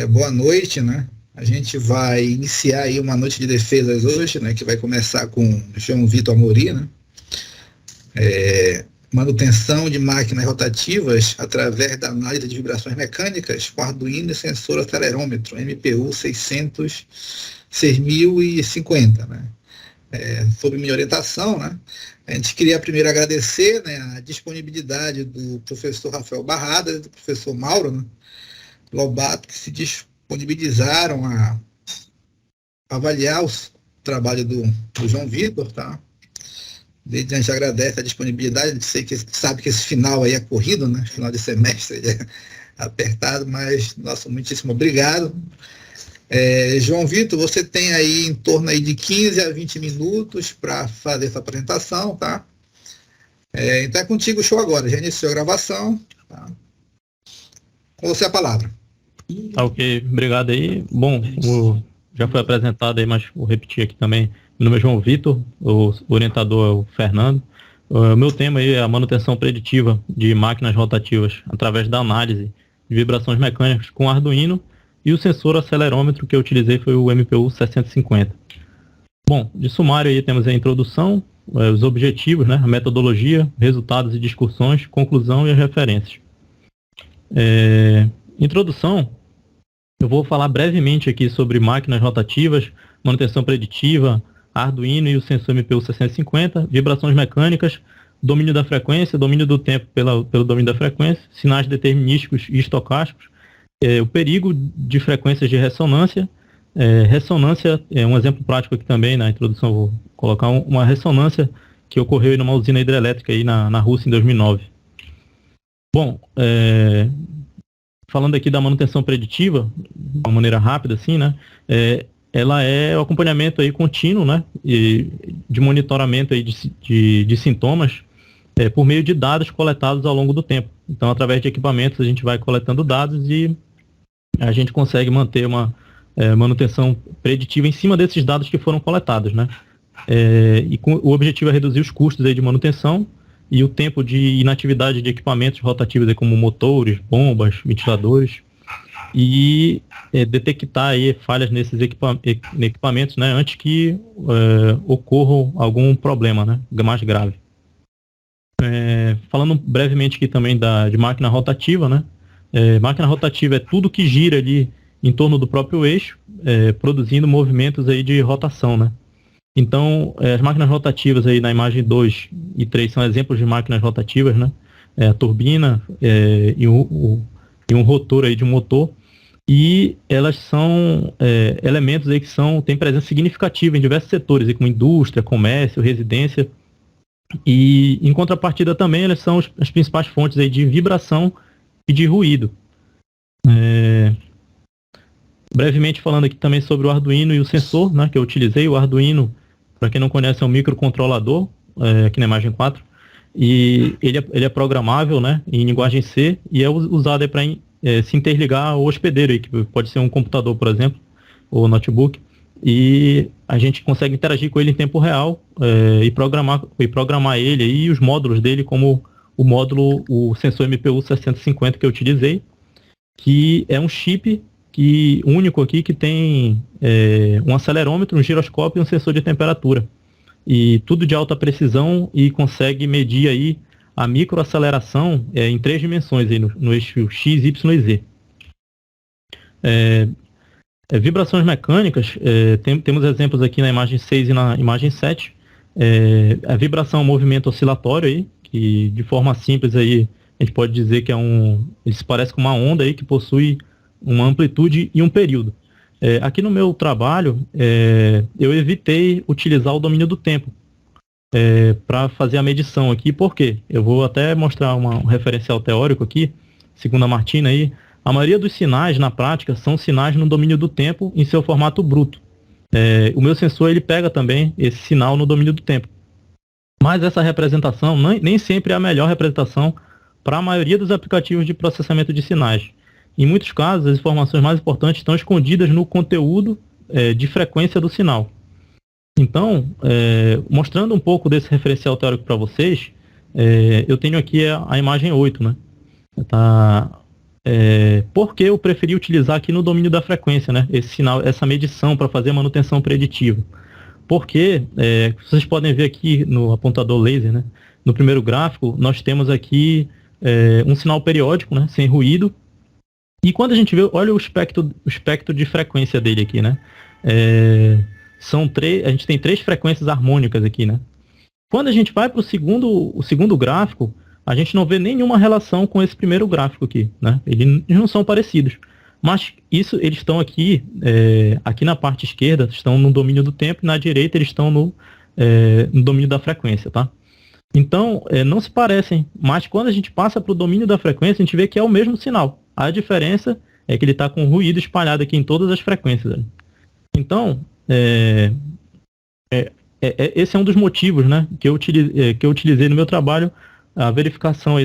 Boa noite, né? A gente vai iniciar aí uma noite de defesas hoje, né? Que vai começar com João Vitor Amorim, né? Manutenção de máquinas rotativas através da análise de vibrações mecânicas com Arduino e sensor acelerômetro MPU 6050, né? Sob minha orientação, né? A gente queria primeiro agradecer, né, a disponibilidade do professor Rafael Barrada e do professor Mauro, né, Lobato, que se disponibilizaram a avaliar o trabalho do João Vitor, tá? Desde a gente agradece a disponibilidade, a gente sabe que esse final aí é corrido, né? Final de semestre é apertado, mas nosso muitíssimo obrigado. João Vitor, você tem aí em torno aí de 15 a 20 minutos para fazer essa apresentação, tá? Então é contigo o show agora, já iniciou a gravação, tá? Com você a palavra. Ok, obrigado aí. Bom, já foi apresentado aí, mas vou repetir aqui também. Meu nome é João Vitor, o orientador é o Fernando. O meu tema aí é a manutenção preditiva de máquinas rotativas através da análise de vibrações mecânicas com Arduino, e o sensor acelerômetro que eu utilizei foi o MPU 6050. Bom, de sumário aí temos a introdução, os objetivos, né, a metodologia, resultados e discussões, conclusão e as referências. Introdução, eu vou falar brevemente aqui sobre máquinas rotativas, manutenção preditiva, Arduino e o sensor MPU 650, vibrações mecânicas, domínio da frequência, domínio do tempo pelo domínio da frequência, sinais determinísticos e estocásticos, o perigo de frequências de ressonância. Ressonância é um exemplo prático aqui também, na introdução vou colocar uma ressonância que ocorreu em uma usina hidrelétrica aí na Rússia em 2009. Bom, falando aqui da manutenção preditiva, de uma maneira rápida assim, né, ela é o acompanhamento aí contínuo, né, de monitoramento aí de sintomas por meio de dados coletados ao longo do tempo. Então, através de equipamentos, a gente vai coletando dados e a gente consegue manter uma manutenção preditiva em cima desses dados que foram coletados, né. O objetivo é reduzir os custos aí de manutenção e o tempo de inatividade de equipamentos rotativos aí, como motores, bombas, ventiladores, e detectar aí falhas nesses equipamentos, né, antes que ocorra algum problema, né, mais grave. Falando brevemente aqui também de máquina rotativa, né, máquina rotativa é tudo que gira ali em torno do próprio eixo, produzindo movimentos aí de rotação, né. Então, as máquinas rotativas aí na imagem 2 e 3 são exemplos de máquinas rotativas, né, a turbina e um rotor aí de um motor. E elas são elementos aí que têm presença significativa em diversos setores, como indústria, comércio, residência. E, em contrapartida também, elas são as principais fontes aí de vibração e de ruído. Brevemente falando aqui também sobre o Arduino e o sensor, né, que eu utilizei. O Arduino, para quem não conhece, é um microcontrolador, aqui na imagem 4. E ele é programável, né, em linguagem C, e é usado para se interligar ao hospedeiro, aí, que pode ser um computador, por exemplo, ou notebook, e a gente consegue interagir com ele em tempo real e programar ele e os módulos dele, como o sensor MPU 650 que eu utilizei, que é um chip único aqui que tem um acelerômetro, um giroscópio e um sensor de temperatura. E tudo de alta precisão e consegue medir aí a microaceleração em 3 dimensões aí no eixo X, Y e Z. Vibrações mecânicas, temos exemplos aqui na imagem 6 e na imagem 7. A vibração é um movimento oscilatório aí, que de forma simples aí, a gente pode dizer que ele se parece com uma onda aí que possui uma amplitude e um período. Aqui no meu trabalho, eu evitei utilizar o domínio do tempo para fazer a medição aqui. Por quê? Eu vou até mostrar um referencial teórico aqui, segundo a Martina aí. A maioria dos sinais, na prática, são sinais no domínio do tempo em seu formato bruto. O meu sensor, ele pega também esse sinal no domínio do tempo. Mas essa representação nem sempre é a melhor representação para a maioria dos aplicativos de processamento de sinais. Em muitos casos, as informações mais importantes estão escondidas no conteúdo de frequência do sinal. Então, mostrando um pouco desse referencial teórico para vocês, eu tenho aqui a imagem 8, né? por que eu preferi utilizar aqui no domínio da frequência, né? Esse sinal, essa medição para fazer a manutenção preditiva. Porque, vocês podem ver aqui no apontador laser, né? No primeiro gráfico, nós temos aqui um sinal periódico, né? Sem ruído. E quando a gente vê, olha o espectro de frequência dele aqui, né? A gente tem 3 frequências harmônicas aqui, né? Quando a gente vai para o segundo gráfico, a gente não vê nenhuma relação com esse primeiro gráfico aqui, né? Eles não são parecidos. Mas eles estão aqui, aqui na parte esquerda, estão no domínio do tempo, e na direita eles estão no domínio da frequência, tá? Então, não se parecem, mas quando a gente passa para o domínio da frequência, a gente vê que é o mesmo sinal. A diferença é que ele está com ruído espalhado aqui em todas as frequências. Então, esse é um dos motivos, né, que eu utilizei no meu trabalho, a verificação,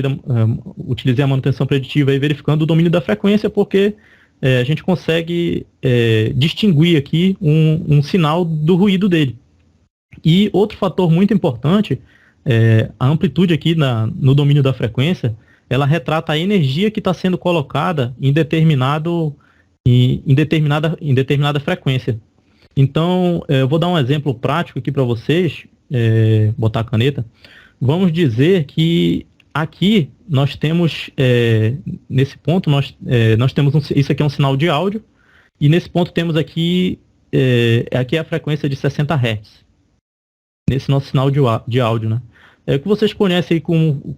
utilizei a manutenção preditiva aí, verificando o domínio da frequência, porque a gente consegue distinguir aqui um sinal do ruído dele. E outro fator muito importante, a amplitude aqui no domínio da frequência, ela retrata a energia que está sendo colocada em determinada frequência. Então, eu vou dar um exemplo prático aqui para vocês, botar a caneta. Vamos dizer que aqui nós temos, nesse ponto, nós temos isso aqui é um sinal de áudio, e nesse ponto temos aqui, aqui é a frequência de 60 Hz, nesse nosso sinal de áudio, né? O que vocês conhecem aí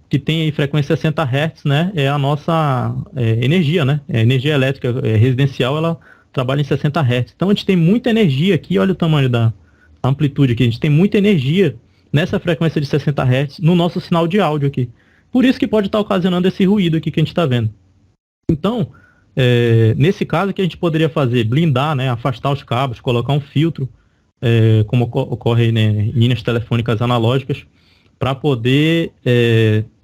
que tem aí frequência 60 Hz, né? É a nossa energia, né? Energia elétrica residencial, ela trabalha em 60 Hz. Então a gente tem muita energia aqui, olha o tamanho da amplitude aqui, a gente tem muita energia nessa frequência de 60 Hz no nosso sinal de áudio aqui. Por isso que pode estar ocasionando esse ruído aqui que a gente está vendo. Então, nesse caso, o que a gente poderia fazer? Blindar, né? Afastar os cabos, colocar um filtro, como ocorre, né, em linhas telefônicas analógicas, para poder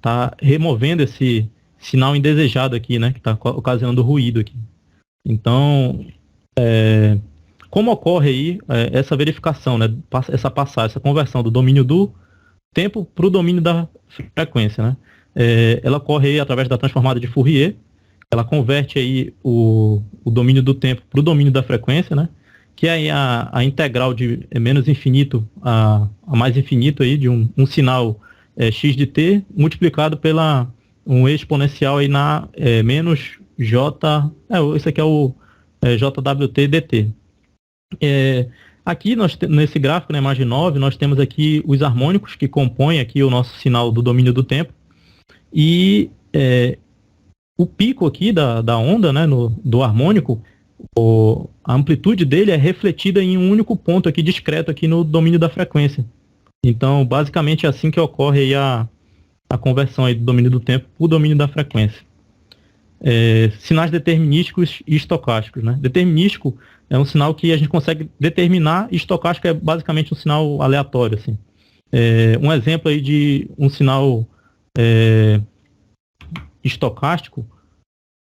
tá removendo esse sinal indesejado aqui, né? Que está ocasionando ruído aqui. Então, como ocorre aí essa verificação, né? Essa conversão do domínio do tempo para o domínio da frequência, né? Ela ocorre aí através da transformada de Fourier. Ela converte aí o domínio do tempo para o domínio da frequência, né? Que é aí a integral de menos infinito a mais infinito aí de um sinal x de t multiplicado pela um exponencial aí na menos j, esse aqui é o jwt dt. Aqui nesse gráfico, na imagem 9, nós temos aqui os harmônicos que compõem aqui o nosso sinal do domínio do tempo, e o pico aqui da onda, né, do harmônico, a amplitude dele é refletida em um único ponto aqui discreto aqui no domínio da frequência. Então, basicamente é assim que ocorre aí a conversão aí do domínio do tempo para o domínio da frequência. Sinais determinísticos e estocásticos, né? Determinístico é um sinal que a gente consegue determinar, e estocástico é basicamente um sinal aleatório, assim. Um exemplo aí de um sinal estocástico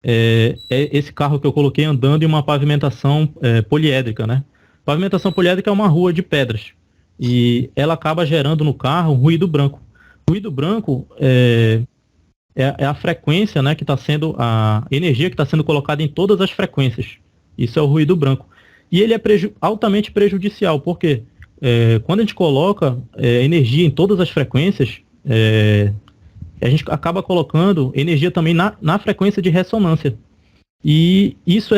é esse carro que eu coloquei andando em uma pavimentação poliédrica, né? Pavimentação poliédrica é uma rua de pedras, e ela acaba gerando no carro um ruído branco. O ruído branco é a frequência, né, que está sendo, a energia que está sendo colocada em todas as frequências. Isso é o ruído branco. E ele é altamente prejudicial, porque quando a gente coloca energia em todas as frequências, a gente acaba colocando energia também na frequência de ressonância. E isso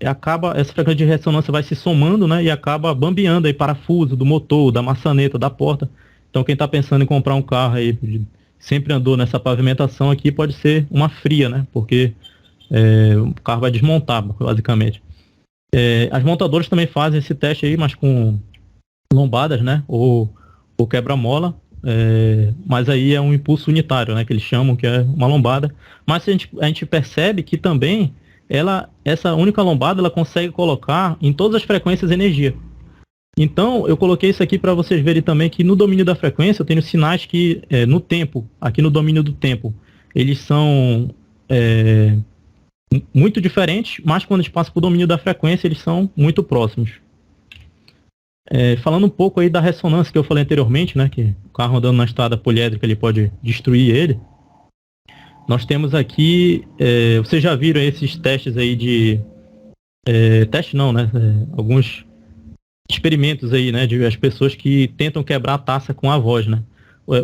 essa frequência de ressonância vai se somando, né, e acaba bambeando aí parafuso do motor, da maçaneta, da porta. Então quem está pensando em comprar um carro aí, sempre andou nessa pavimentação aqui, pode ser uma fria, né, porque o carro vai desmontar, basicamente. As montadoras também fazem esse teste aí, mas com lombadas, né, ou quebra-mola. Mas aí é um impulso unitário, né, que eles chamam, que é uma lombada. Mas a gente percebe que também essa única lombada ela consegue colocar em todas as frequências energia. Então eu coloquei isso aqui para vocês verem também que no domínio da frequência eu tenho sinais que no tempo, aqui no domínio do tempo, eles são muito diferentes, mas quando a gente passa para o domínio da frequência eles são muito próximos. Falando um pouco aí da ressonância que eu falei anteriormente, né, que o carro andando na estrada poliédrica ele pode destruir ele. nós temos aqui, vocês já viram esses testes aí de... teste não, né? Alguns experimentos aí, né? De as pessoas que tentam quebrar a taça com a voz, né?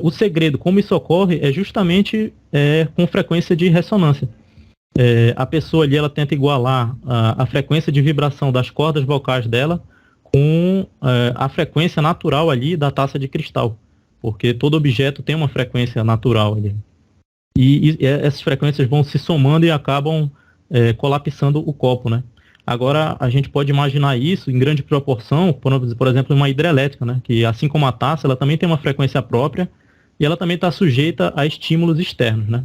O segredo, como isso ocorre, é justamente com frequência de ressonância. A pessoa ali, ela tenta igualar a frequência de vibração das cordas vocais dela com a frequência natural ali da taça de cristal. Porque todo objeto tem uma frequência natural ali. E essas frequências vão se somando e acabam colapsando o copo, né? Agora, a gente pode imaginar isso em grande proporção, por exemplo, uma hidrelétrica, né? Que assim como a taça, ela também tem uma frequência própria e ela também está sujeita a estímulos externos, né?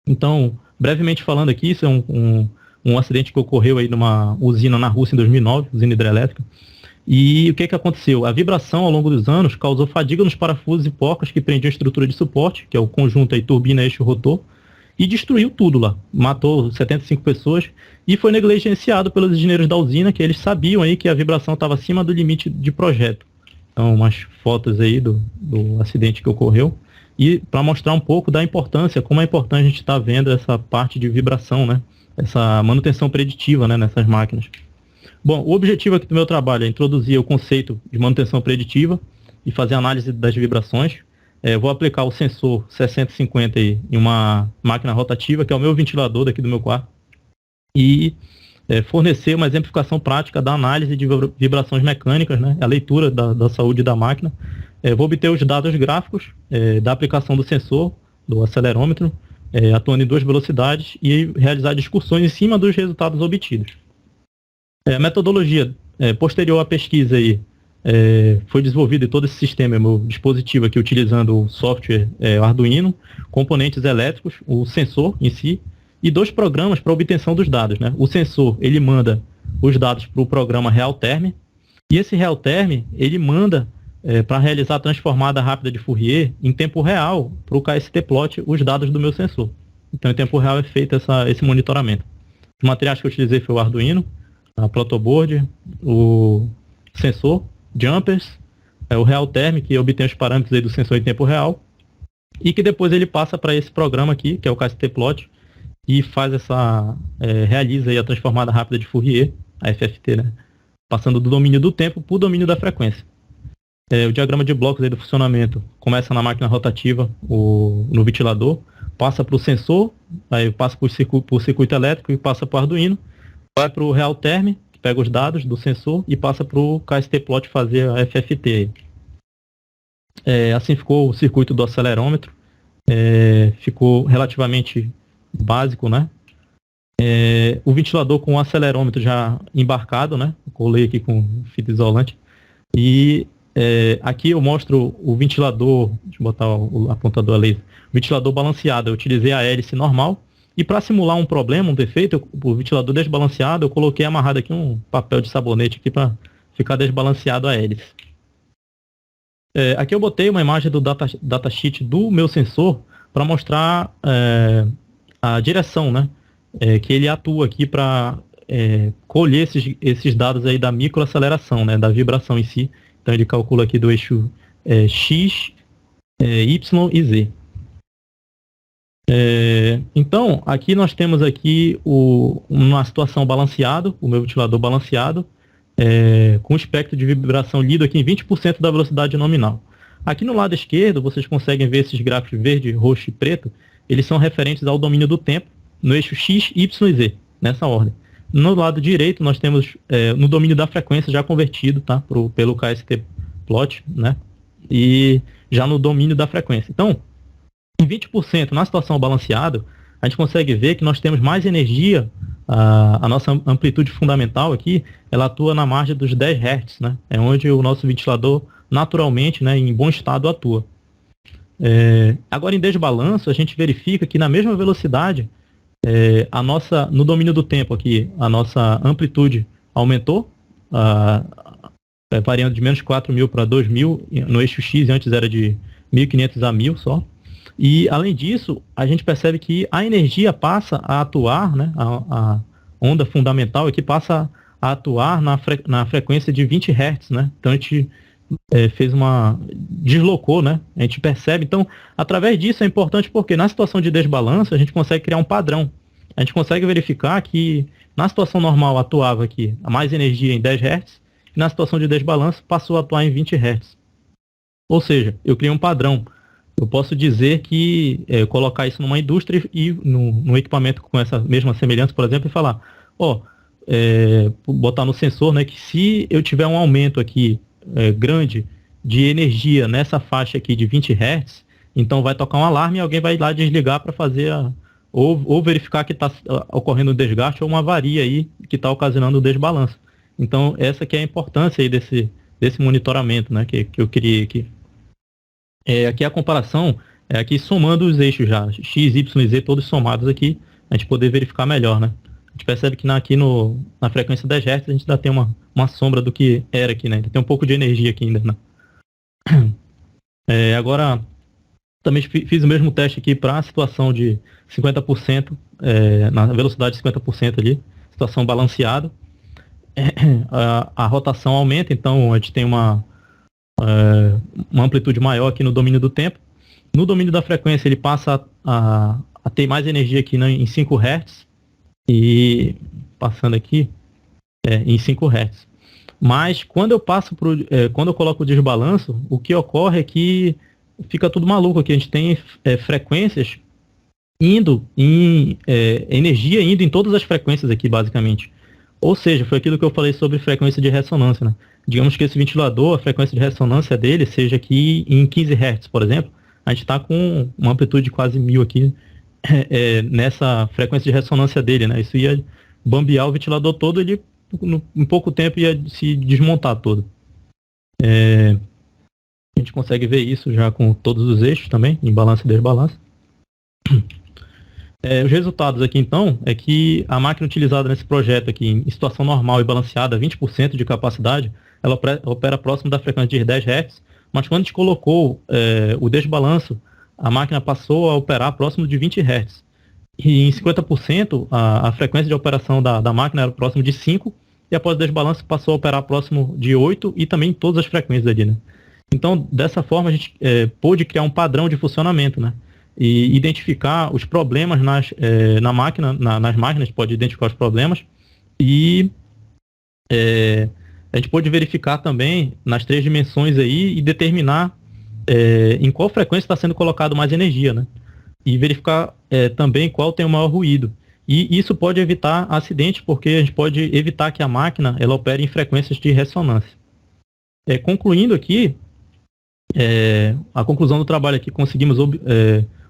Então, brevemente falando aqui, isso é um acidente que ocorreu aí numa usina na Rússia em 2009, usina hidrelétrica. E o que aconteceu? A vibração ao longo dos anos causou fadiga nos parafusos e porcas que prendiam a estrutura de suporte, que é o conjunto aí turbina, eixo, rotor, e destruiu tudo lá. Matou 75 pessoas e foi negligenciado pelos engenheiros da usina, que eles sabiam aí que a vibração estava acima do limite de projeto. Então, umas fotos aí do acidente que ocorreu. E para mostrar um pouco da importância, como é importante a gente estar vendo essa parte de vibração, né? Essa manutenção preditiva, né, nessas máquinas. Bom, o objetivo aqui do meu trabalho é introduzir o conceito de manutenção preditiva e fazer análise das vibrações. Vou aplicar o sensor 6050 em uma máquina rotativa, que é o meu ventilador daqui do meu quarto, e fornecer uma exemplificação prática da análise de vibrações mecânicas, né, a leitura da saúde da máquina. Vou obter os dados gráficos da aplicação do sensor, do acelerômetro, atuando em 2 velocidades e realizar discussões em cima dos resultados obtidos. A metodologia posterior à pesquisa aí, foi desenvolvido todo esse sistema, meu dispositivo aqui utilizando o software Arduino, componentes elétricos, o sensor em si, e 2 programas para obtenção dos dados, né? O sensor, ele manda os dados para o programa Realterm, e esse Realterm, ele manda para realizar a transformada rápida de Fourier em tempo real para o KST-Plot os dados do meu sensor. Então, em tempo real é feito esse monitoramento. Os materiais que eu utilizei foi o Arduino, a protoboard, o sensor, jumpers, o Realterm, que obtém os parâmetros aí do sensor em tempo real, e que depois ele passa para esse programa aqui, que é o KST-Plot, e faz realiza aí a transformada rápida de Fourier, a FFT, né? Passando do domínio do tempo para o domínio da frequência. O diagrama de blocos aí do funcionamento começa na máquina rotativa, no ventilador, passa para o sensor, aí passa para o circuito elétrico e passa para o Arduino, vai para o Realterm, que pega os dados do sensor, e passa para o KST-Plot fazer a FFT. Assim ficou o circuito do acelerômetro, ficou relativamente básico, né? O ventilador com o acelerômetro já embarcado, né? Colei aqui com fita isolante. E aqui eu mostro o ventilador, deixa eu botar o apontador a laser, ventilador balanceado. Eu utilizei a hélice normal. E para simular um problema, um defeito, o ventilador desbalanceado, eu coloquei amarrado aqui um papel de sabonete aqui para ficar desbalanceado a hélice. Aqui eu botei uma imagem do datasheet do meu sensor para mostrar a direção, né, que ele atua aqui para colher esses dados aí da microaceleração, né, da vibração em si. Então ele calcula aqui do eixo X, Y e Z. Então, aqui nós temos aqui uma situação balanceado, o meu ventilador balanceado, com o espectro de vibração lido aqui em 20% da velocidade nominal. Aqui no lado esquerdo, vocês conseguem ver esses gráficos verde, roxo e preto, eles são referentes ao domínio do tempo, no eixo X, Y e Z, nessa ordem. No lado direito, nós temos no domínio da frequência já convertido, tá, pelo KST-Plot, né, e já no domínio da frequência. Então, em 20%, na situação balanceada, a gente consegue ver que nós temos mais energia, a nossa amplitude fundamental aqui, ela atua na margem dos 10 Hz, né? É onde o nosso ventilador, naturalmente, né, em bom estado, atua. Agora, em desbalanço, a gente verifica que na mesma velocidade, no domínio do tempo aqui, a nossa amplitude aumentou, variando de menos 4.000 para 2.000 no eixo X, antes era de 1.500 a 1.000 só. E, além disso, a gente percebe que a energia passa a atuar, né, a onda fundamental aqui passa a atuar na frequência de 20 Hz, né? Então, a gente deslocou, né? A gente percebe. Então, através disso é importante porque na situação de desbalanço a gente consegue criar um padrão. A gente consegue verificar que na situação normal atuava aqui a mais energia em 10 Hz e na situação de desbalanço passou a atuar em 20 Hz. Ou seja, eu criei um padrão. Eu posso dizer que colocar isso numa indústria e no equipamento com essa mesma semelhança, por exemplo, e falar, botar no sensor, né, que se eu tiver um aumento aqui grande de energia nessa faixa aqui de 20 Hz, então vai tocar um alarme e alguém vai lá desligar para fazer ou verificar que está ocorrendo um desgaste ou uma avaria aí que está ocasionando o desbalanço. Então essa que é a importância aí desse monitoramento, né, que eu queria aqui. Aqui a comparação é aqui somando os eixos já, X, Y, Z, todos somados aqui, a gente poder verificar melhor, né? A gente percebe que aqui na frequência 10 Hz a gente ainda tem uma sombra do que era aqui, né? Ainda tem um pouco de energia aqui ainda, né? Agora, também fiz o mesmo teste aqui para a situação de 50%, na velocidade de 50% ali, situação balanceada. A rotação aumenta, então a gente tem uma amplitude maior aqui no domínio do tempo. No domínio da frequência, ele passa a ter mais energia aqui, né, em 5 Hz. E passando aqui, em 5 Hz. Mas quando eu quando eu coloco o desbalanço, o que ocorre é que fica tudo maluco aqui. A gente tem frequências indo em energia indo em todas as frequências aqui, basicamente. Ou seja, foi aquilo que eu falei sobre frequência de ressonância, né? Digamos que esse ventilador, a frequência de ressonância dele seja aqui em 15 Hz, por exemplo. A gente está com uma amplitude de quase 1000 aqui nessa frequência de ressonância dele, né? Isso ia bambear o ventilador todo, ele em pouco tempo ia se desmontar todo. A gente consegue ver isso já com todos os eixos também, em balanço e desbalanço. Os resultados aqui, então, é que a máquina utilizada nesse projeto aqui, em situação normal e balanceada, 20% de capacidade, ela opera próximo da frequência de 10 Hz, mas quando a gente colocou o desbalanço, a máquina passou a operar próximo de 20 Hz. E em 50%, a frequência de operação da máquina era próximo de 5, e após o desbalanço passou a operar próximo de 8 e também todas as frequências ali, né? Então, dessa forma, a gente pôde criar um padrão de funcionamento, né? E identificar os problemas na máquina, nas máquinas, pode identificar os problemas. E a gente pôde verificar também nas 3 dimensões aí e determinar em qual frequência está sendo colocado mais energia, né? E verificar também qual tem o maior ruído. E isso pode evitar acidentes, porque a gente pode evitar que a máquina ela opere em frequências de ressonância. Concluindo aqui, a conclusão do trabalho aqui, conseguimos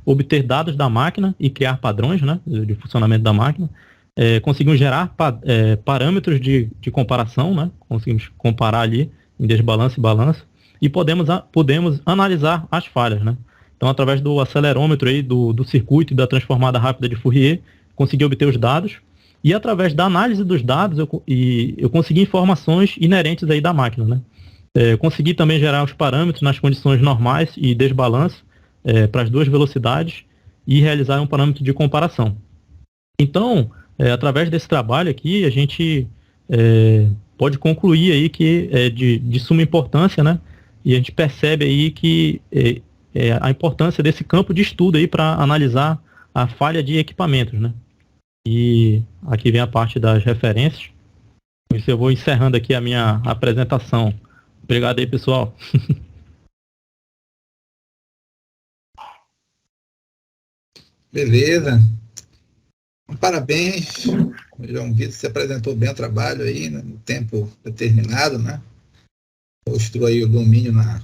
obter dados da máquina e criar padrões, né, de funcionamento da máquina. Conseguimos gerar parâmetros de comparação, né, conseguimos comparar ali em desbalanço e balanço, e podemos analisar as falhas, né. Então, através do acelerômetro aí, do circuito e da transformada rápida de Fourier, consegui obter os dados, e através da análise dos dados eu consegui informações inerentes aí da máquina, né. Consegui também gerar os parâmetros nas condições normais e desbalanço para as duas velocidades e realizar um parâmetro de comparação. Então, através desse trabalho aqui, a gente pode concluir aí que é de suma importância, né? E a gente percebe aí que a importância desse campo de estudo aí para analisar a falha de equipamentos, né? E aqui vem a parte das referências. Com isso eu vou encerrando aqui a minha apresentação. Obrigado aí, pessoal. Beleza. Parabéns, João Vitor, você apresentou bem o trabalho aí, né, no tempo determinado, né? Mostrou aí o domínio na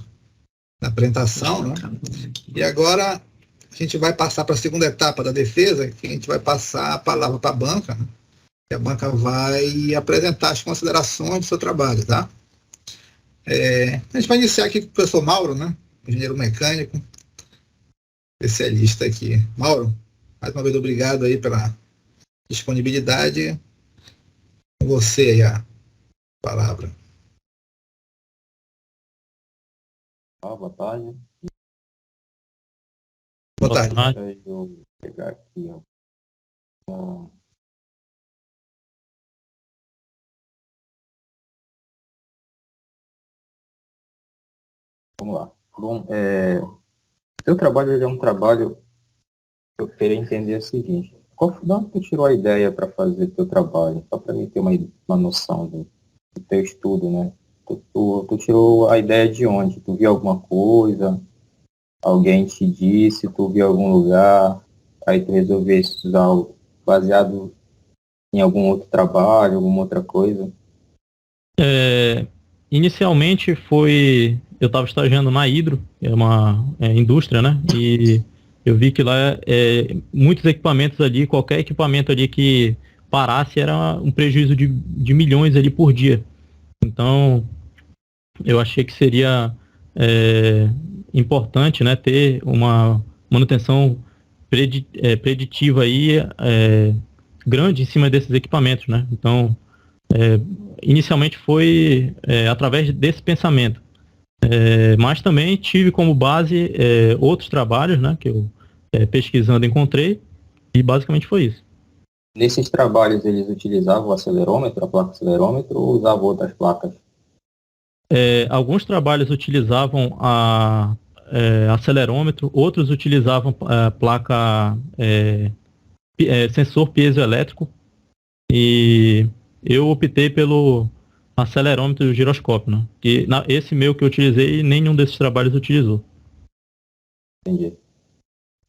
apresentação, né? E agora a gente vai passar para a segunda etapa da defesa, que a gente vai passar a palavra para a banca, né? E a banca vai apresentar as considerações do seu trabalho, tá? A gente vai iniciar aqui com o professor Mauro, né? Engenheiro mecânico, especialista aqui. Mauro, mais uma vez obrigado aí pela disponibilidade. Com você aí a palavra. Boa tarde. Boa tarde. Deixa eu pegar aqui, ó. Vamos lá. Bom, seu trabalho ele é um trabalho que eu queria entender o seguinte. De onde tu tirou a ideia para fazer teu trabalho? Só para mim ter uma noção do teu estudo, né? Tu tirou a ideia de onde? Tu viu alguma coisa? Alguém te disse? Tu viu algum lugar? Aí tu resolveu estudar baseado em algum outro trabalho, alguma outra coisa? Inicialmente eu estava estagiando na Hidro, é uma indústria, né? E eu vi que lá muitos equipamentos ali, qualquer equipamento ali que parasse era um prejuízo de milhões ali por dia. Então, eu achei que seria importante, né, ter uma manutenção preditiva aí, grande em cima desses equipamentos, né? Então, inicialmente foi através desse pensamento. Mas também tive como base outros trabalhos, né, que eu pesquisando encontrei, e basicamente foi isso. Nesses trabalhos eles utilizavam o acelerômetro, a placa acelerômetro, ou usavam outras placas? Alguns trabalhos utilizavam acelerômetro, outros utilizavam a placa sensor piezoelétrico, e eu optei pelo acelerômetro e o giroscópio, né? Esse meu que eu utilizei, nenhum desses trabalhos utilizou. Entendi.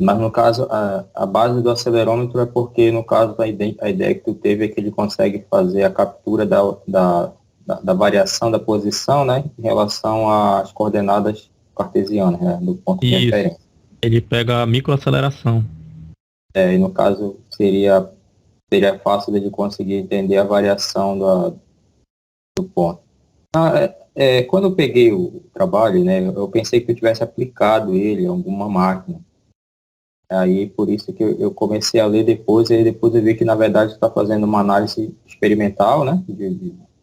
Mas no caso, a base do acelerômetro é porque, no caso, a ideia que tu teve é que ele consegue fazer a captura da variação da posição, né, em relação às coordenadas cartesianas, né, do ponto de Isso. referência. Ele pega a microaceleração. E no caso, seria fácil de conseguir entender a variação do ponto. Quando eu peguei o trabalho, né, eu pensei que eu tivesse aplicado ele a alguma máquina. Aí, por isso que eu comecei a ler depois, e depois eu vi que, na verdade, está fazendo uma análise experimental, né,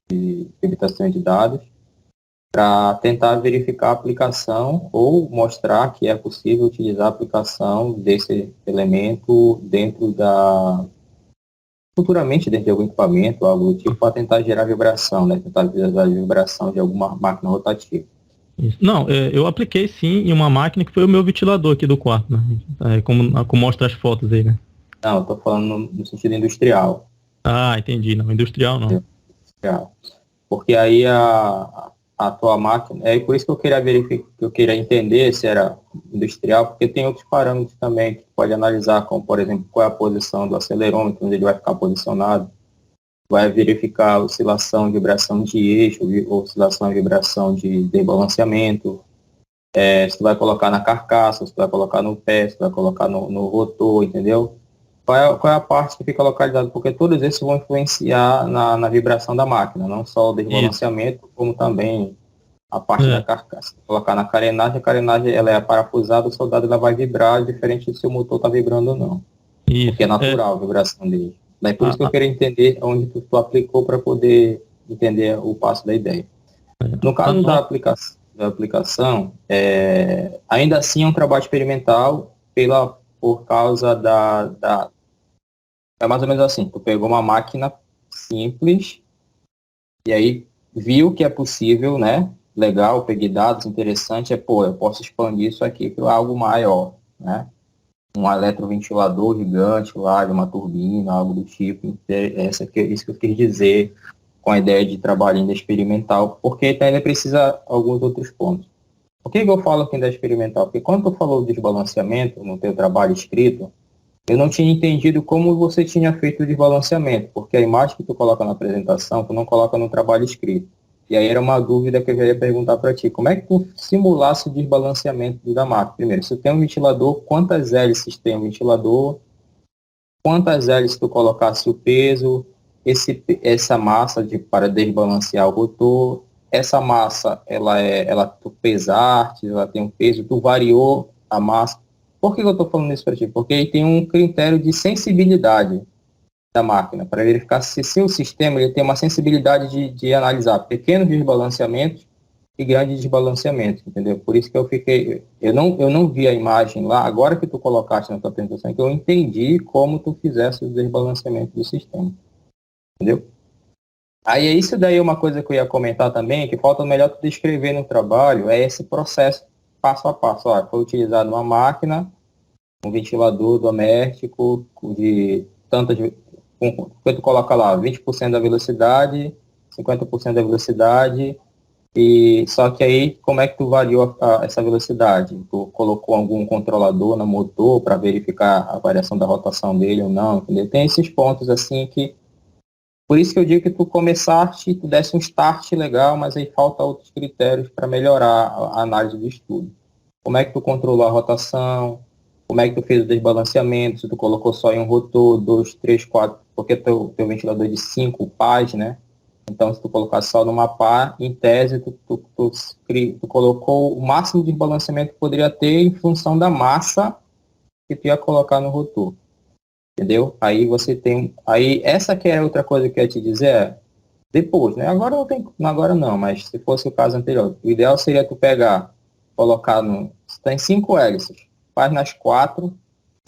de obtenção de dados, para tentar verificar a aplicação ou mostrar que é possível utilizar a aplicação desse elemento futuramente dentro de algum equipamento, algo do tipo, para tentar gerar vibração, né, tentar visualizar a vibração de alguma máquina rotativa. Isso. Não, eu apliquei sim em uma máquina que foi o meu ventilador aqui do quarto, né? Como mostra as fotos aí, né? Não, eu estou falando no sentido industrial. Ah, entendi. Não, industrial não. Industrial. Porque aí a tua máquina, é por isso que eu queria verificar, que eu queria entender se era industrial, porque tem outros parâmetros também que pode analisar, como, por exemplo, qual é a posição do acelerômetro, onde ele vai ficar posicionado, vai verificar a oscilação, vibração de eixo, oscilação e vibração de desbalanceamento, se tu vai colocar na carcaça, se tu vai colocar no pé, se tu vai colocar no rotor, entendeu? Qual é a parte que fica localizada? Porque todos esses vão influenciar na vibração da máquina, não só o desbalanceamento, como também a parte da carcaça. Colocar na carenagem, a carenagem ela é parafusada, o soldado ela vai vibrar, diferente se o motor está vibrando ou não. Isso. Porque é natural a vibração dele. Daí por isso que eu queria entender onde tu aplicou para poder entender o passo da ideia. No caso da aplicação, ainda assim é um trabalho experimental por causa é mais ou menos assim, tu pegou uma máquina simples e aí viu que é possível, né? Legal, peguei dados, interessante, eu posso expandir isso aqui para algo maior, né? Um eletroventilador gigante lá, de uma turbina, algo do tipo. Isso que eu quis dizer com a ideia de trabalho ainda experimental, porque ainda precisa alguns outros pontos. Por que eu falo que ainda é experimental? Porque quando tu falou de desbalanceamento no teu trabalho escrito, eu não tinha entendido como você tinha feito o desbalanceamento, porque a imagem que tu coloca na apresentação, tu não coloca no trabalho escrito. E aí era uma dúvida que eu ia perguntar para ti. Como é que tu simulasse o desbalanceamento da máquina? Primeiro, se tu tem um ventilador, quantas hélices tem um ventilador? Quantas hélices tu colocasse o peso? Essa massa para desbalancear o rotor? Essa massa, tu pesaste, ela tem um peso, tu variou a massa. Por que eu estou falando isso para ti? Porque aí tem um critério de sensibilidade da máquina, para verificar se o sistema ele tem uma sensibilidade de analisar pequenos desbalanceamentos e grandes desbalanceamentos, entendeu? Por isso que eu não vi a imagem lá, agora que tu colocaste na tua apresentação, que eu entendi como tu fizesse o desbalanceamento do sistema, entendeu? Aí é isso daí, uma coisa que eu ia comentar também, que falta melhor tu descrever no trabalho, é esse processo passo a passo. Ó, foi utilizado uma máquina, um ventilador doméstico de tantas, que tu coloca lá, 20% da velocidade, 50% da velocidade, e só que aí, como é que tu variou essa velocidade? Tu colocou algum controlador no motor para verificar a variação da rotação dele ou não, entendeu? Tem esses pontos assim que, por isso que eu digo que tu começaste, tu desse um start legal, mas aí falta outros critérios para melhorar a análise do estudo. Como é que tu controlou a rotação? Como é que tu fez o desbalanceamento? Se tu colocou só em um rotor, 2, 3, 4, porque teu ventilador é de 5 pás, né? Então, se tu colocar só numa pá, em tese, tu colocou o máximo de balanceamento que poderia ter em função da massa que tu ia colocar no rotor. Entendeu? Aí você tem... Aí, essa que é outra coisa que eu ia te dizer, depois, né? Agora não tem... Agora não, mas se fosse o caso anterior, o ideal seria tu pegar, colocar no... Se tem 5 hélices, faz nas 4,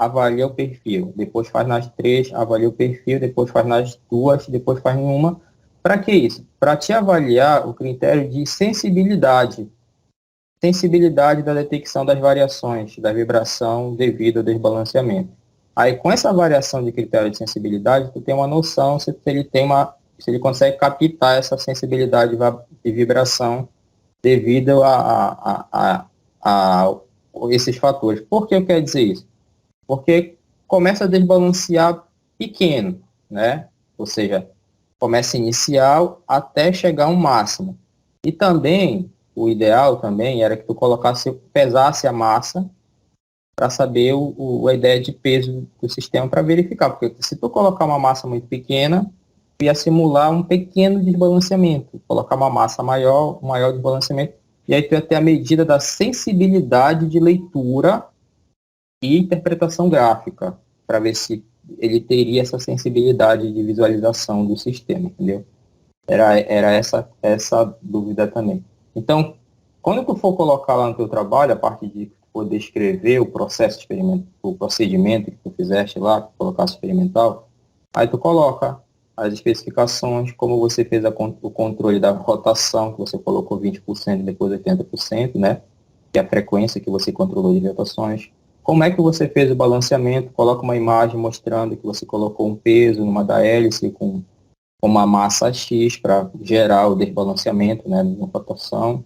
avalia o perfil. Depois faz nas 3, avalia o perfil. Depois faz nas 2, depois faz em uma. Para que isso? Para te avaliar o critério de sensibilidade. Sensibilidade da detecção das variações, da vibração devido ao desbalanceamento. Aí, com essa variação de critério de sensibilidade, tu tem uma noção se ele consegue captar essa sensibilidade de vibração devido a esses fatores. Por que eu quero dizer isso? Porque começa a desbalancear pequeno, né? Ou seja, começa inicial até chegar a um máximo. E também, o ideal também era que tu pesasse a massa para saber a ideia de peso do sistema para verificar. Porque se tu colocar uma massa muito pequena, tu ia simular um pequeno desbalanceamento. Colocar uma massa maior, um maior desbalanceamento, e aí tu ia ter a medida da sensibilidade de leitura e interpretação gráfica, para ver se ele teria essa sensibilidade de visualização do sistema, entendeu? Era essa dúvida também. Então, quando tu for colocar lá no teu trabalho, a parte de poder escrever o processo experimental, o procedimento que tu fizeste lá, que colocasse experimental, aí tu coloca as especificações, como você fez o controle da rotação, que você colocou 20% e depois 80%, né? Que é a frequência que você controlou de rotações. Como é que você fez o balanceamento? Coloca uma imagem mostrando que você colocou um peso numa da hélice com uma massa X para gerar o desbalanceamento, né, na rotação.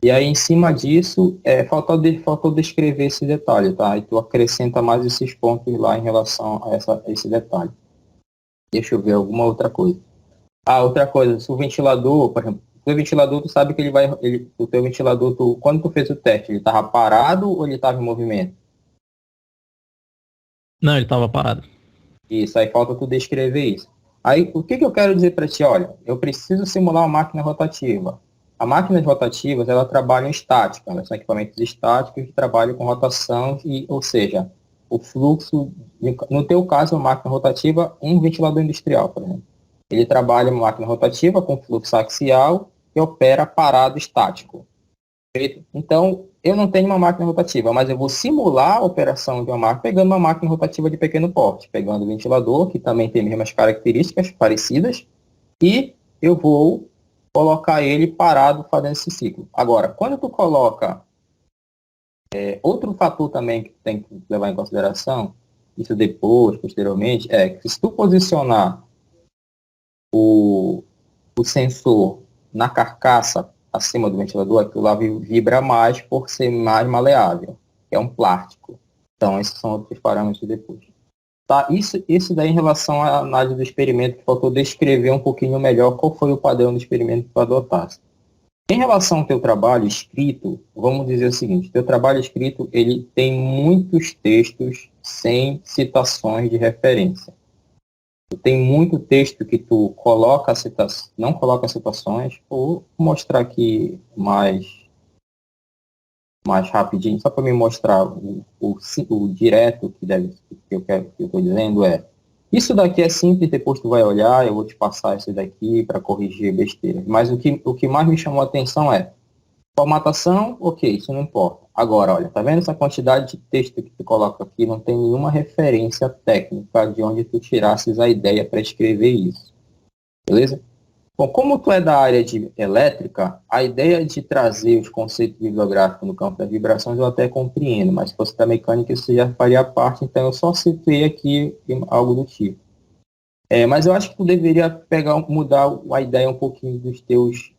E aí, em cima disso, faltou descrever esse detalhe, tá? E tu acrescenta mais esses pontos lá em relação a esse detalhe. Deixa eu ver alguma outra coisa. Outra coisa, se o ventilador, por exemplo, o teu ventilador, tu sabe que o teu ventilador, quando tu fez o teste, ele estava parado ou ele estava em movimento? Não, ele estava parado. Isso, aí falta tu descrever isso. Aí, o que eu quero dizer para ti? Olha, eu preciso simular uma máquina rotativa. As máquinas rotativas, elas trabalham estática, elas são equipamentos estáticos que trabalham com rotação, ou seja, o fluxo, no teu caso, uma máquina rotativa, um ventilador industrial, por exemplo. Ele trabalha uma máquina rotativa com fluxo axial que opera parado estático. Perfeito? Então, eu não tenho uma máquina rotativa, mas eu vou simular a operação de uma máquina pegando uma máquina rotativa de pequeno porte, pegando o ventilador, que também tem as mesmas características parecidas, e eu vou colocar ele parado fazendo esse ciclo. Agora, quando tu coloca outro fator também que tem que levar em consideração, isso depois, posteriormente, é que se tu posicionar o sensor na carcaça acima do ventilador, aquilo lá vibra mais por ser mais maleável, que é um plástico. Então, esses são outros parâmetros depois. Tá? Isso daí em relação à análise do experimento, que faltou descrever um pouquinho melhor qual foi o padrão do experimento que tu adotasse. Em relação ao teu trabalho escrito, vamos dizer o seguinte, teu trabalho escrito, ele tem muitos textos sem citações de referência. Tem muito texto que tu não coloca citações, ou mostrar aqui mais rapidinho, só para me mostrar o direto que eu estou dizendo isso daqui é simples, depois tu vai olhar, eu vou te passar isso daqui para corrigir besteira. Mas o que mais me chamou a atenção formatação, ok, isso não importa. Agora, olha, tá vendo essa quantidade de texto que tu coloca aqui? Não tem nenhuma referência técnica de onde tu tirasses a ideia para escrever isso. Beleza? Bom, como tu é da área de elétrica, a ideia de trazer os conceitos bibliográficos no campo das vibrações eu até compreendo, mas se fosse da mecânica isso já faria parte, então eu só situei aqui algo do tipo. Mas eu acho que tu deveria mudar a ideia um pouquinho dos teus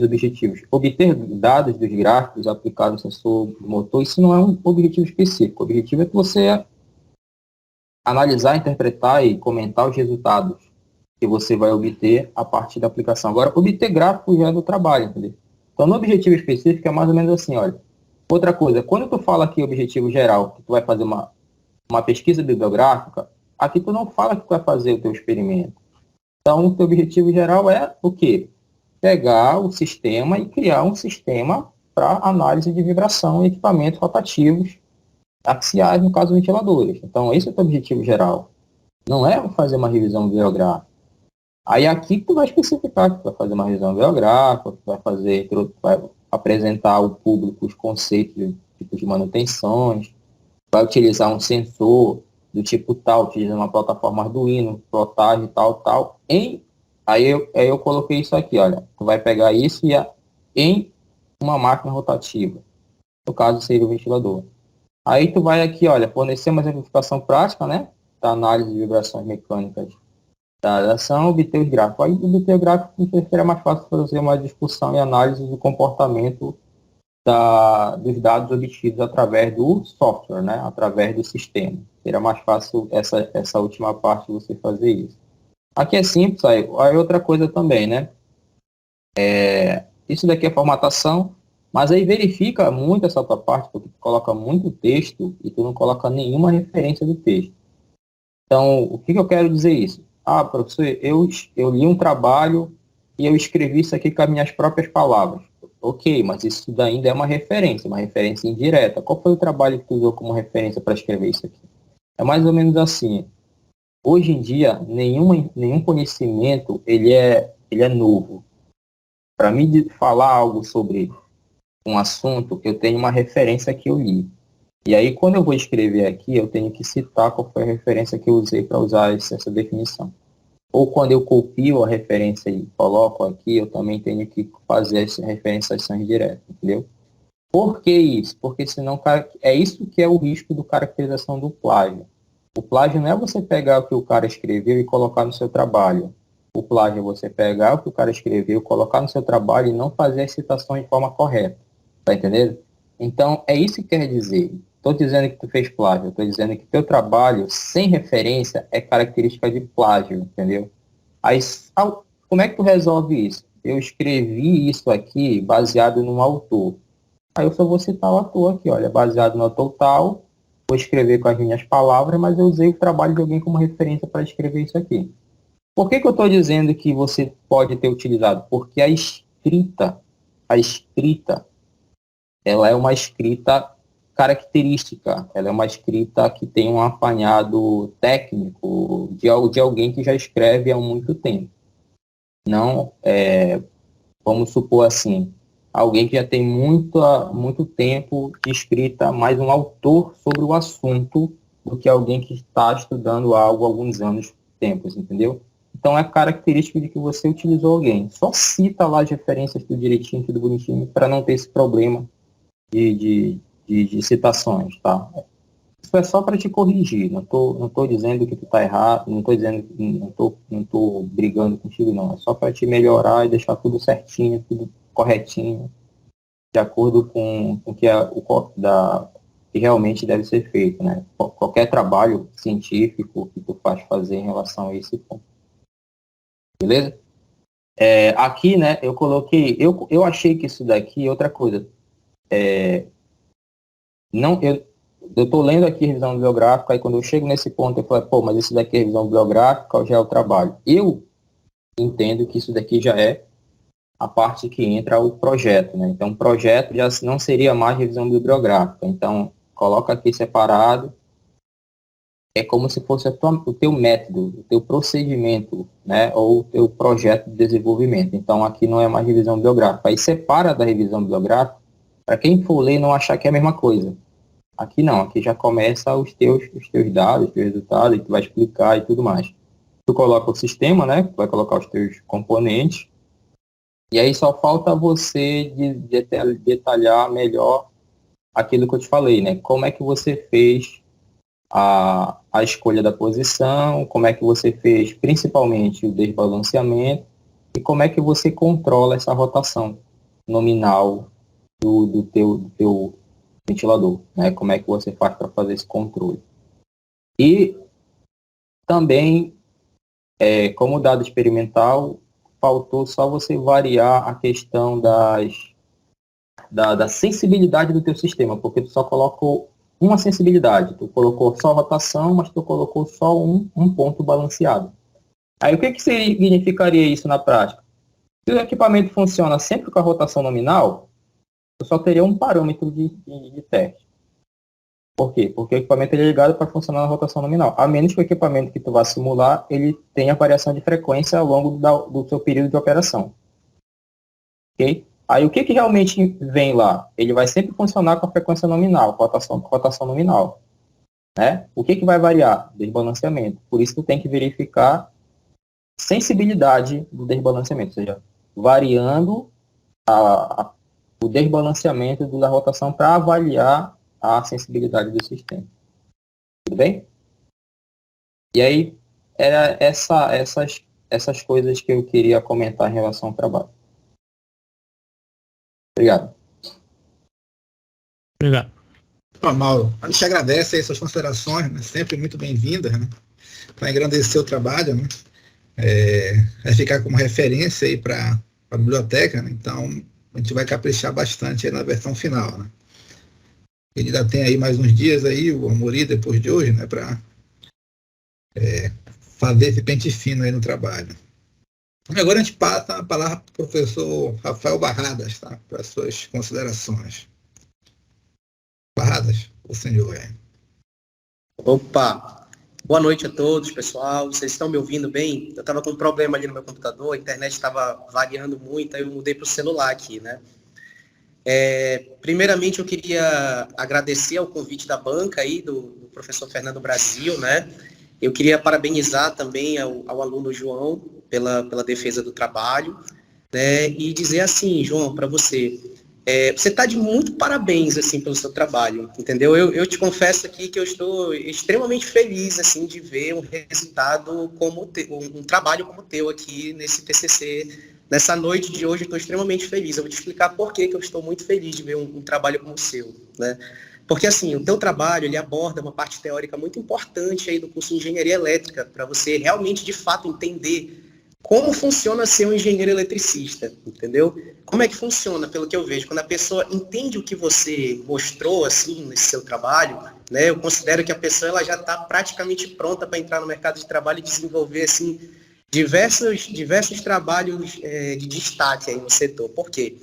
objetivos. Obter dados dos gráficos aplicados no sensor do motor, isso não é um objetivo específico. O objetivo é que você analisar, interpretar e comentar os resultados que você vai obter a partir da aplicação. Agora, obter gráficos já é do trabalho, entendeu? Então, no objetivo específico é mais ou menos assim, olha. Outra coisa, quando tu fala aqui objetivo geral, que tu vai fazer uma pesquisa bibliográfica, aqui tu não fala que tu vai fazer o teu experimento. Então, o teu objetivo geral é o quê? Pegar o sistema e criar um sistema para análise de vibração em equipamentos rotativos axiais, no caso, ventiladores. Então, esse é o teu objetivo geral. Não é fazer uma revisão bibliográfica. Aí aqui tu vai especificar que tu vai fazer uma revisão bibliográfica, tu vai apresentar ao público os conceitos de tipos de manutenções, vai utilizar um sensor do tipo tal, utilizando uma plataforma Arduino, Protage, tal. Aí eu coloquei isso aqui, olha. Tu vai pegar isso em uma máquina rotativa. No caso, seria o ventilador. Aí tu vai aqui, olha, fornecer uma exemplificação prática, né? Da análise de vibrações mecânicas da ação, obter os gráficos. Aí, obter o gráfico seria mais fácil fazer uma discussão e análise do comportamento dos dados obtidos através do software, né? Através do sistema. Seria mais fácil essa última parte você fazer isso. Aqui é simples, aí outra coisa também, né? Isso daqui é formatação, mas aí verifica muito essa tua parte, porque tu coloca muito texto e tu não coloca nenhuma referência do texto. Então, o que eu quero dizer isso? Professor, eu li um trabalho e eu escrevi isso aqui com as minhas próprias palavras. Ok, mas isso ainda é uma referência indireta. Qual foi o trabalho que tu usou como referência para escrever isso aqui? É mais ou menos assim. Hoje em dia, nenhum conhecimento ele é novo. Para mim falar algo sobre um assunto, eu tenho uma referência que eu li. E aí, quando eu vou escrever aqui, eu tenho que citar qual foi a referência que eu usei para usar essa definição. Ou quando eu copio a referência e coloco aqui, eu também tenho que fazer essa referenciação direta, entendeu? Por que isso? Porque senão é isso que é o risco do caracterização do plágio. O plágio não é você pegar o que o cara escreveu e colocar no seu trabalho. O plágio é você pegar o que o cara escreveu, colocar no seu trabalho e não fazer as citações de forma correta. Tá entendendo? Então, é isso que quer dizer. Estou dizendo que tu fez plágio, estou dizendo que teu trabalho sem referência é característica de plágio, entendeu? Aí, como é que tu resolve isso? Eu escrevi isso aqui baseado num autor. Aí eu só vou citar o autor aqui, olha, baseado no autor tal, vou escrever com as minhas palavras, mas eu usei o trabalho de alguém como referência para escrever isso aqui. Por que eu estou dizendo que você pode ter utilizado? Porque a escrita, ela é uma escrita característica, ela é uma escrita que tem um apanhado técnico de alguém que já escreve há muito tempo. Não, vamos supor assim, alguém que já tem muito tempo de escrita, mais um autor sobre o assunto do que alguém que está estudando algo há alguns anos, entendeu? Então é característico de que você utilizou alguém. Só cita lá as referências tudo direitinho, tudo bonitinho, para não ter esse problema de citações, tá? Isso é só para te corrigir, não tô dizendo que tu tá errado, não tô brigando contigo, não. É só para te melhorar e deixar tudo certinho, tudo corretinho, de acordo com o que que realmente deve ser feito, né? Qualquer trabalho científico que tu faz fazer em relação a esse ponto. Beleza? Aqui, né, eu coloquei, eu achei que isso daqui, outra coisa, eu estou lendo aqui revisão bibliográfica, aí quando eu chego nesse ponto eu falo, mas isso daqui é revisão bibliográfica ou já é o trabalho? Eu entendo que isso daqui já é a parte que entra o projeto, né? Então o projeto já não seria mais revisão bibliográfica, então coloca aqui separado, é como se fosse o teu método, o teu procedimento, né? Ou o teu projeto de desenvolvimento. Então aqui não é mais revisão bibliográfica, aí separa da revisão bibliográfica, para quem for ler não achar que é a mesma coisa. Aqui não, aqui já começa os teus dados, os teus resultados, e tu vai explicar e tudo mais. tu coloca o sistema, né? Vai colocar os teus componentes. E aí só falta você detalhar melhor aquilo que eu te falei, né? Como é que você fez a escolha da posição, como é que você fez principalmente o desbalanceamento e como é que você controla essa rotação nominal do teu ventilador, né? Como é que você faz para fazer esse controle. E também, como dado experimental, faltou só você variar a questão da sensibilidade do teu sistema, porque tu só colocou uma sensibilidade, tu colocou só rotação, mas tu colocou só um ponto balanceado. Aí o que significaria isso na prática? Se o equipamento funciona sempre com a rotação nominal, tu só teria um parâmetro de teste. Por quê? Porque o equipamento é ligado para funcionar na rotação nominal, a menos que o equipamento que tu vá simular, ele tenha variação de frequência ao longo do seu período de operação. Ok? Aí o que realmente vem lá? Ele vai sempre funcionar com a frequência nominal, rotação nominal. Né? O que vai variar? Desbalanceamento. Por isso tu tem que verificar sensibilidade do desbalanceamento, ou seja, variando o desbalanceamento da rotação para avaliar a sensibilidade do sistema. Tudo bem? E aí, era essas coisas que eu queria comentar em relação ao trabalho. Obrigado. Obrigado. Mauro, a gente agradece aí suas considerações, né? Sempre muito bem-vindas, né? Para engrandecer o trabalho, né? Vai ficar como referência aí para a biblioteca, né? Então a gente vai caprichar bastante aí na versão final, né? Ele ainda tem aí mais uns dias aí, o Amorim, depois de hoje, né? Para fazer esse pente fino aí no trabalho. Agora a gente passa a palavra para o professor Rafael Barradas, tá? Para as suas considerações. Barradas, o senhor é. Opa! Boa noite a todos, pessoal. Vocês estão me ouvindo bem? Eu estava com um problema ali no meu computador, a internet estava variando muito, aí eu mudei para o celular aqui, né? Primeiramente, eu queria agradecer ao convite da banca aí, do professor Fernando Brasil, né? Eu queria parabenizar também ao aluno João pela defesa do trabalho, né? E dizer assim, João, para você, você está de muito parabéns, assim, pelo seu trabalho, entendeu? Eu te confesso aqui que eu estou extremamente feliz, assim, de ver um resultado um trabalho como o teu aqui nesse TCC. Nessa noite de hoje eu estou extremamente feliz. Eu vou te explicar por que eu estou muito feliz de ver um trabalho como o seu, né? Porque, assim, o teu trabalho, ele aborda uma parte teórica muito importante aí do curso de Engenharia Elétrica, para você realmente, de fato, entender como funciona ser um engenheiro eletricista, entendeu? Como é que funciona, pelo que eu vejo? Quando a pessoa entende o que você mostrou, assim, nesse seu trabalho, né? Eu considero que a pessoa ela já está praticamente pronta para entrar no mercado de trabalho e desenvolver, assim, diversos trabalhos de destaque aí no setor. Por quê?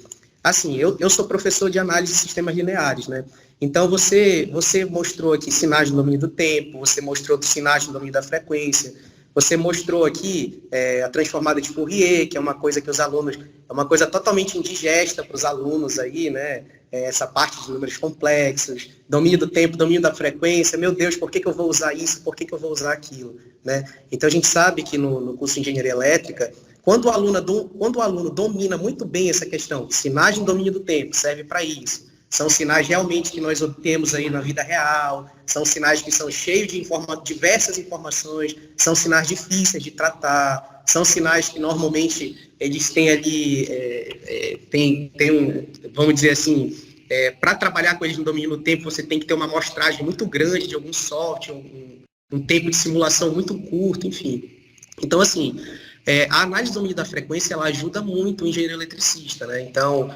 Assim, eu sou professor de análise de sistemas lineares, né? Então, você mostrou aqui sinais de domínio do tempo, você mostrou sinais de domínio da frequência, você mostrou aqui a transformada de Fourier, que é uma coisa que os alunos, é uma coisa totalmente indigesta para os alunos aí, né? Essa parte de números complexos, domínio do tempo, domínio da frequência, meu Deus, por que eu vou usar isso, por que eu vou usar aquilo, né? Então, a gente sabe que no curso de Engenharia Elétrica, quando o aluno domina muito bem essa questão, sinais de domínio do tempo, serve para isso. São sinais realmente que nós obtemos aí na vida real, são sinais que são cheios de diversas informações, são sinais difíceis de tratar, são sinais que normalmente eles têm ali, vamos dizer assim, para trabalhar com eles no domínio do tempo, você tem que ter uma amostragem muito grande de algum software, um tempo de simulação muito curto, enfim. Então, assim, a análise do domínio da frequência, ela ajuda muito o engenheiro eletricista, né? Então,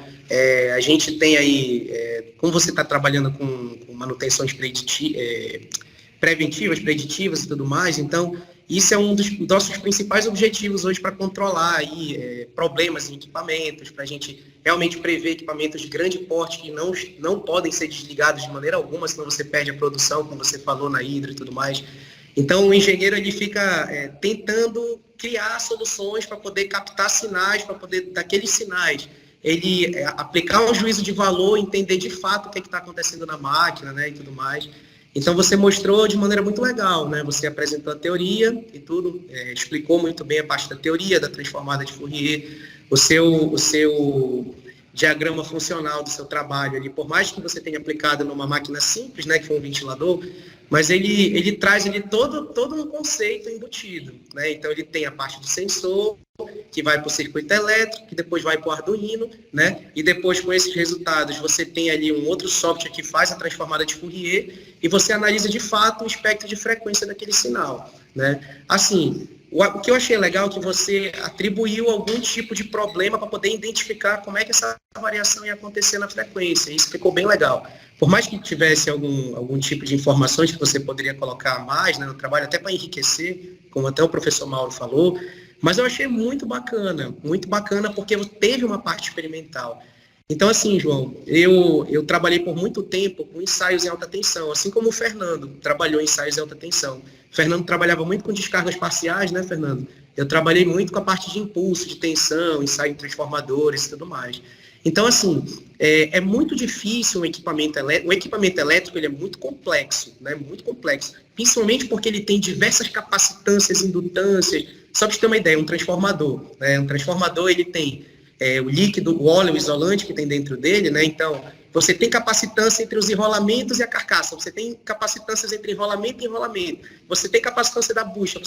a gente tem aí, como você está trabalhando com manutenções preventivas, preditivas e tudo mais, então, isso é um dos nossos principais objetivos hoje para controlar aí problemas em equipamentos, para a gente realmente prever equipamentos de grande porte que não podem ser desligados de maneira alguma, senão você perde a produção, como você falou na hidro e tudo mais. Então, o engenheiro ele fica tentando criar soluções para poder captar sinais, para poder, daqueles sinais, ele aplicar um juízo de valor, entender de fato o que está acontecendo na máquina, né, e tudo mais. Então você mostrou de maneira muito legal, né? Você apresentou a teoria e tudo, explicou muito bem a parte da teoria, da transformada de Fourier, o seu diagrama funcional do seu trabalho ali, por mais que você tenha aplicado numa máquina simples, né, que foi um ventilador, mas ele traz ali todo um conceito embutido, né? Então ele tem a parte do sensor, que vai para o circuito elétrico, que depois vai para o Arduino, né? E depois com esses resultados você tem ali um outro software que faz a transformada de Fourier e você analisa de fato o espectro de frequência daquele sinal, né? Assim, o que eu achei legal é que você atribuiu algum tipo de problema para poder identificar como é que essa variação ia acontecer na frequência. Isso ficou bem legal. Por mais que tivesse algum tipo de informações que você poderia colocar mais, né, no trabalho, até para enriquecer, como até o professor Mauro falou, mas eu achei muito bacana porque teve uma parte experimental. Então, assim, João, eu trabalhei por muito tempo com ensaios em alta tensão, assim como o Fernando trabalhou em ensaios em alta tensão. O Fernando trabalhava muito com descargas parciais, né, Fernando? Eu trabalhei muito com a parte de impulso, de tensão, ensaio em transformadores e tudo mais. Então, assim, é muito difícil o equipamento elétrico, ele é muito complexo, né, muito complexo, principalmente porque ele tem diversas capacitâncias, indutâncias. Só para você ter uma ideia, um transformador, né, ele tem o líquido, o óleo, o isolante que tem dentro dele, né? Então, você tem capacitância entre os enrolamentos e a carcaça, você tem capacitâncias entre enrolamento e enrolamento, você tem capacitância da bucha,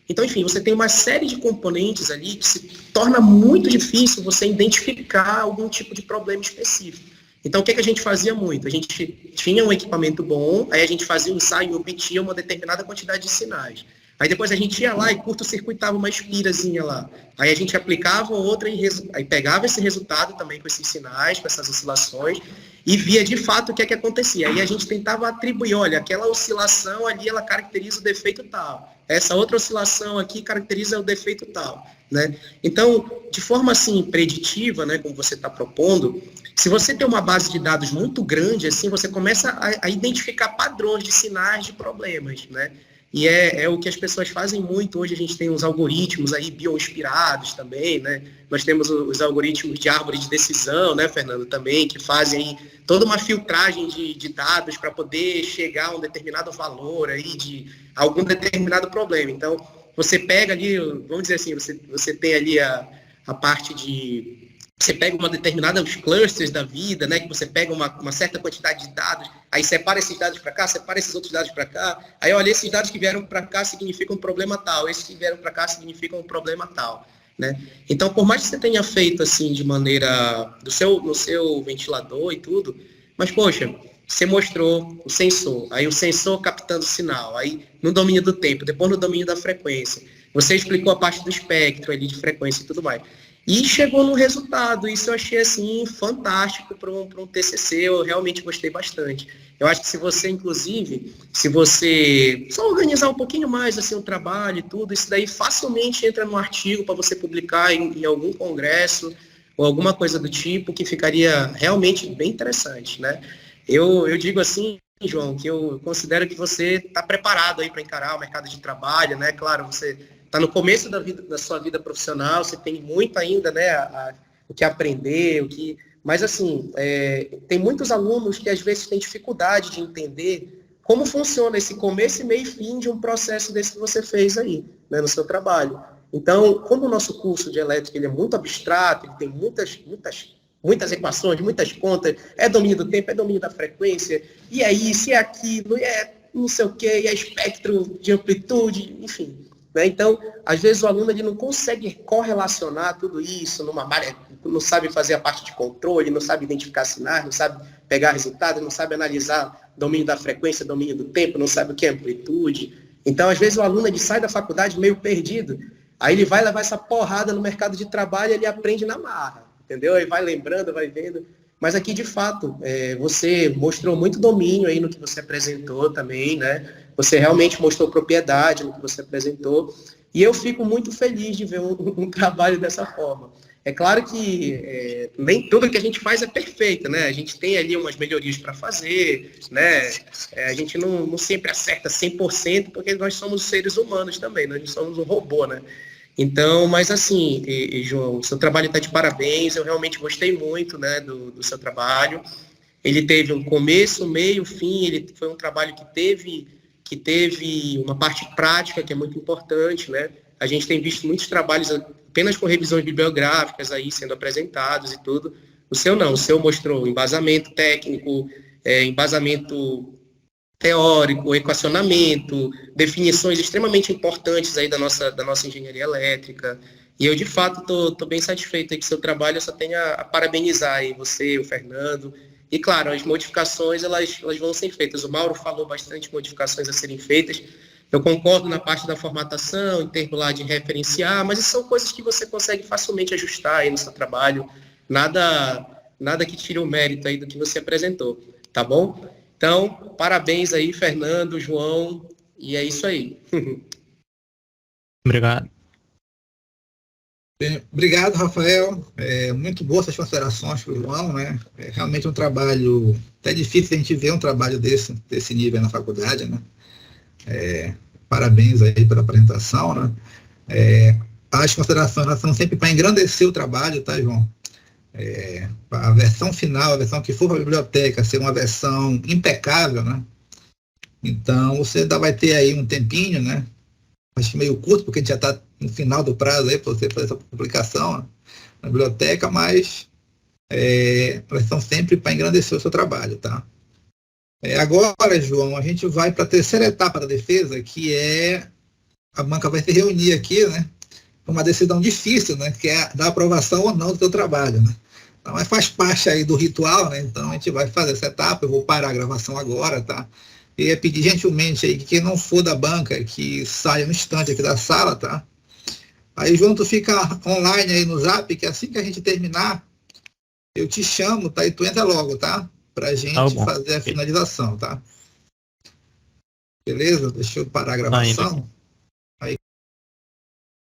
Então, enfim, você tem uma série de componentes ali que se torna muito difícil você identificar algum tipo de problema específico. Então, o que a gente fazia muito? A gente tinha um equipamento bom, aí a gente fazia um ensaio e obtinha uma determinada quantidade de sinais. Aí depois a gente ia lá e curto-circuitava uma espirazinha lá. Aí a gente aplicava outra e aí pegava esse resultado também com esses sinais, com essas oscilações, e via de fato o que acontecia. Aí a gente tentava atribuir, olha, aquela oscilação ali, ela caracteriza o defeito tal. Essa outra oscilação aqui caracteriza o defeito tal, né? Então, de forma assim, preditiva, né, como você está propondo, se você tem uma base de dados muito grande, assim, você começa a identificar padrões de sinais de problemas, né? E é o que as pessoas fazem muito. Hoje a gente tem uns algoritmos aí bioinspirados também, né? Nós temos os algoritmos de árvore de decisão, né, Fernando, também, que fazem aí toda uma filtragem de dados para poder chegar a um determinado valor aí de algum determinado problema. Então, você pega ali, vamos dizer assim, você tem ali a parte de... Você pega uma determinada, os clusters da vida, né, que você pega uma certa quantidade de dados, aí separa esses dados para cá, separa esses outros dados para cá, aí olha, esses dados que vieram para cá significam um problema tal, esses que vieram para cá significam um problema tal, né? Então, por mais que você tenha feito assim de maneira no seu ventilador e tudo, mas poxa, você mostrou o sensor, aí o sensor captando o sinal, aí no domínio do tempo, depois no domínio da frequência, você explicou a parte do espectro ali de frequência e tudo mais. E chegou no resultado, isso eu achei assim fantástico para um TCC, eu realmente gostei bastante. Eu acho que se você só organizar um pouquinho mais assim o trabalho e tudo, isso daí facilmente entra no artigo para você publicar em algum congresso ou alguma coisa do tipo, que ficaria realmente bem interessante, né? Eu digo assim, João, que eu considero que você está preparado aí para encarar o mercado de trabalho, né? Claro, você está no começo da sua vida profissional, você tem muito ainda, né, o que aprender, mas assim, tem muitos alunos que às vezes têm dificuldade de entender como funciona esse começo, meio e fim de um processo desse que você fez aí, né, no seu trabalho. Então, como o nosso curso de elétrica ele é muito abstrato, ele tem muitas equações, muitas contas, é domínio do tempo, é domínio da frequência, e é isso, e é aquilo, e é não sei o quê, e é espectro de amplitude, enfim. Né? Então, às vezes o aluno ele não consegue correlacionar tudo isso, não sabe fazer a parte de controle, não sabe identificar sinais, não sabe pegar resultados, não sabe analisar domínio da frequência, domínio do tempo, não sabe o que é amplitude. Então, às vezes o aluno ele sai da faculdade meio perdido, aí ele vai levar essa porrada no mercado de trabalho e ele aprende na marra, entendeu? Aí vai lembrando, vai vendo. Mas aqui, de fato, você mostrou muito domínio aí no que você apresentou também, né? Você realmente mostrou propriedade no que você apresentou. E eu fico muito feliz de ver um trabalho dessa forma. É claro que nem tudo que a gente faz é perfeito, né? A gente tem ali umas melhorias para fazer, né? A gente não sempre acerta 100%, porque nós somos seres humanos também, nós não somos um robô, né? Então, mas assim, João, seu trabalho está de parabéns, eu realmente gostei muito, né, do seu trabalho. ele teve um começo, meio, fim, ele foi um trabalho que teve uma parte prática que é muito importante, né? A gente tem visto muitos trabalhos apenas com revisões bibliográficas aí sendo apresentados e tudo. O seu não, o seu mostrou embasamento técnico, embasamento teórico, equacionamento, definições extremamente importantes aí da nossa engenharia elétrica. E eu, de fato, estou bem satisfeito aí com o seu trabalho. Eu só tenho a parabenizar aí você, o Fernando. E, claro, as modificações, elas vão ser feitas. O Mauro falou bastante modificações a serem feitas. Eu concordo na parte da formatação, em termos lá de referenciar, mas são coisas que você consegue facilmente ajustar aí no seu trabalho. Nada que tire o mérito aí do que você apresentou, tá bom? Então, parabéns aí, Fernando, João, e é isso aí. Obrigado. Bem, obrigado, Rafael. Muito boas essas considerações para o João, né? É realmente um trabalho, até difícil a gente ver um trabalho desse nível na faculdade, né? Parabéns aí pela apresentação, né? As considerações elas são sempre para engrandecer o trabalho, tá, João? A versão final, a versão que for para a biblioteca, ser uma versão impecável, né? Então, você ainda vai ter aí um tempinho, né? Acho que meio curto, porque a gente já está no final do prazo aí para você fazer essa publicação, né, na biblioteca, mas elas são sempre para engrandecer o seu trabalho, tá? Agora, João, a gente vai para a terceira etapa da defesa, que a banca vai se reunir aqui, né? Uma decisão difícil, né? Que é dar aprovação ou não do seu trabalho, né? Então, mas faz parte aí do ritual, né? Então, a gente vai fazer essa etapa. Eu vou parar a gravação agora, tá? E ia pedir gentilmente aí que quem não for da banca, que saia no instante aqui da sala, tá? Aí, João, tu fica online aí no Zap, que assim que a gente terminar, eu te chamo, tá? E tu entra logo, tá? Pra gente fazer a finalização, tá? Beleza? Deixa eu parar a gravação.